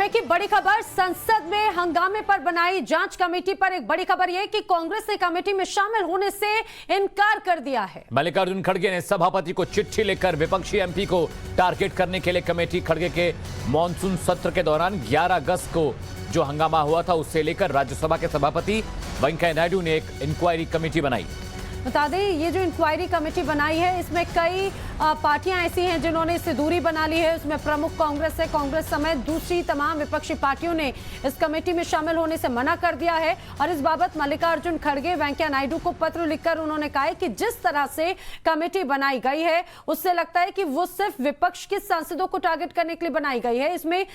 समय की बड़ी खबर, संसद में हंगामे पर बनाई जांच कमेटी पर एक बड़ी खबर यह कि कांग्रेस ने कमेटी में शामिल होने से इनकार कर दिया है। मल्लिकार्जुन खड़गे ने सभापति को चिट्ठी लिखकर विपक्षी एमपी को टारगेट करने के लिए कमेटी खड़गे के मॉनसून सत्र के दौरान 11 अगस्त को जो हंगामा हुआ था उससे लेकर राज्यसभा के सभापति वेंकैया नायडू ने एक इंक्वायरी कमेटी बनाई। बता दें, ये जो इंक्वायरी कमेटी बनाई है इसमें कई पार्टियां ऐसी हैं जिन्होंने इससे दूरी बना ली है। उसमें प्रमुख कांग्रेस है। कांग्रेस समेत दूसरी तमाम विपक्षी पार्टियों ने इस कमेटी में शामिल होने से मना कर दिया है और इस बाबत मल्लिकार्जुन खड़गे वेंकैया नायडू को पत्र लिखकर उन्होंने कहा है कि जिस तरह से कमेटी बनाई गई है उससे लगता है कि वो सिर्फ विपक्ष के सांसदों को टारगेट करने के लिए बनाई गई है, इसमें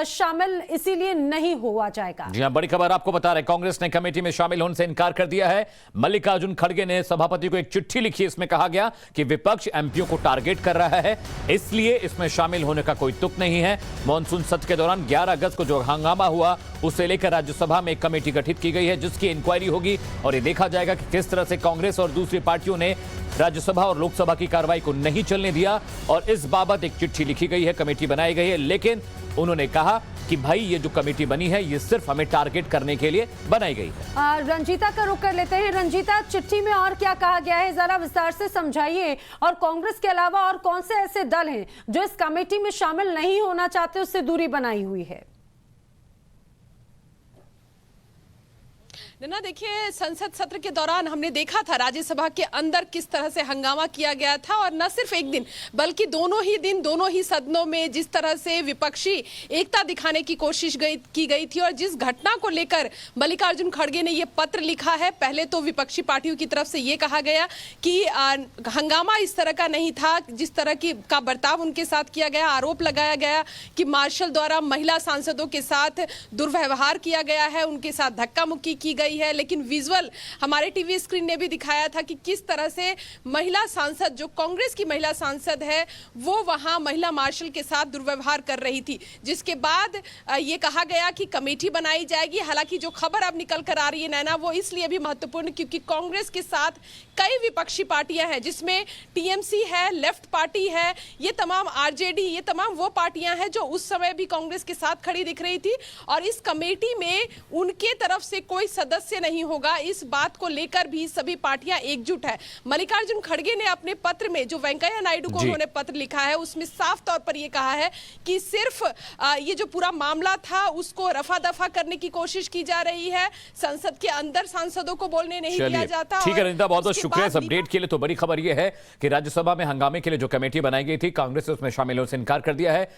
शामिल इसीलिए नहीं हुआ जाएगा। जी हां, बड़ी खबर आपको बता रहे, कांग्रेस ने कमेटी में शामिल होने से इनकार कर दिया है। मल्लिकार्जुन खड़गे ने सभापति को एक चिट्ठी लिखी, इसमें कहा गया कि विपक्ष एमपीओ को टारगेट कर रहा है, इसलिए इसमें शामिल होने का कोई तुक नहीं है। मॉनसून सत्र के दौरान 11 अगस्त को जो हंगामा हुआ उसे लेकर राज्यसभा में एक कमेटी गठित की गई है जिसकी इंक्वायरी होगी और ये देखा जाएगा कि किस तरह से कांग्रेस और दूसरी पार्टियों ने राज्यसभा और लोकसभा की कार्रवाई को नहीं चलने दिया और इस बाबत एक चिट्ठी लिखी गई है, कमेटी बनाई गई है। लेकिन उन्होंने कहा कि भाई ये जो कमेटी बनी है ये सिर्फ हमें टारगेट करने के लिए बनाई गई है। रंजीता का रुख कर लेते हैं। रंजीता, चिट्ठी में और क्या कहा गया है, जरा विस्तार से समझाइए। और कांग्रेस के अलावा और कौन से ऐसे दल हैं जो इस कमेटी में शामिल नहीं होना चाहते, उससे दूरी बनाई हुई है? ना देखिए, संसद सत्र के दौरान हमने देखा था राज्यसभा के अंदर किस तरह से हंगामा किया गया था और न सिर्फ एक दिन बल्कि दोनों ही दिन दोनों ही सदनों में जिस तरह से विपक्षी एकता दिखाने की कोशिश की गई थी और जिस घटना को लेकर मल्लिकार्जुन खड़गे ने ये पत्र लिखा है। पहले तो विपक्षी पार्टियों की तरफ से ये कहा गया कि हंगामा इस तरह का नहीं था जिस तरह का बर्ताव उनके साथ किया गया। आरोप लगाया गया कि मार्शल द्वारा महिला सांसदों के साथ दुर्व्यवहार किया गया है, उनके साथ धक्का मुक्की की गई है। लेकिन विजुअल हमारे टीवी स्क्रीन ने भी दिखाया था कि किस तरह से महिला सांसद, जो कांग्रेस की महिला सांसद है, वो वहां महिला मार्शल के साथ दुर्व्यवहार कर रही थी, जिसके बाद ये कहा गया कि कमेटी बनाई जाएगी। हालांकि जो खबर अब निकल कर आ रही है नैना, वो इसलिए भी महत्वपूर्ण क्योंकि कांग्रेस के साथ कई विपक्षी पार्टियां हैं जिसमें टीएमसी है, लेफ्ट पार्टी है, ये तमाम आरजेडी, ये तमाम वो पार्टियां हैं जो उस समय भी कांग्रेस के साथ खड़ी दिख रही थी और इस कमेटी में उनके तरफ से कोई सदस्य नहीं होगा। इस बात को लेकर भी सभी पार्टियां एकजुट है। मल्लिकार्जुन खड़गे ने अपने पत्र में जो वेंकैया नायडू को उन्होंने पत्र लिखा है उसमें साफ तौर पर यह कहा है कि सिर्फ ये जो पूरा मामला था उसको रफा दफा करने की कोशिश की जा रही है, संसद के अंदर सांसदों को बोलने नहीं दिया जाता। ठीक है रंजीता, बहुत बहुत शुक्रिया इस अपडेट के लिए। तो बड़ी खबर यह है कि राज्यसभा में हंगामे के लिए जो कमेटी बनाई गई थी, कांग्रेस ने उसमें शामिल होने से इनकार कर दिया है।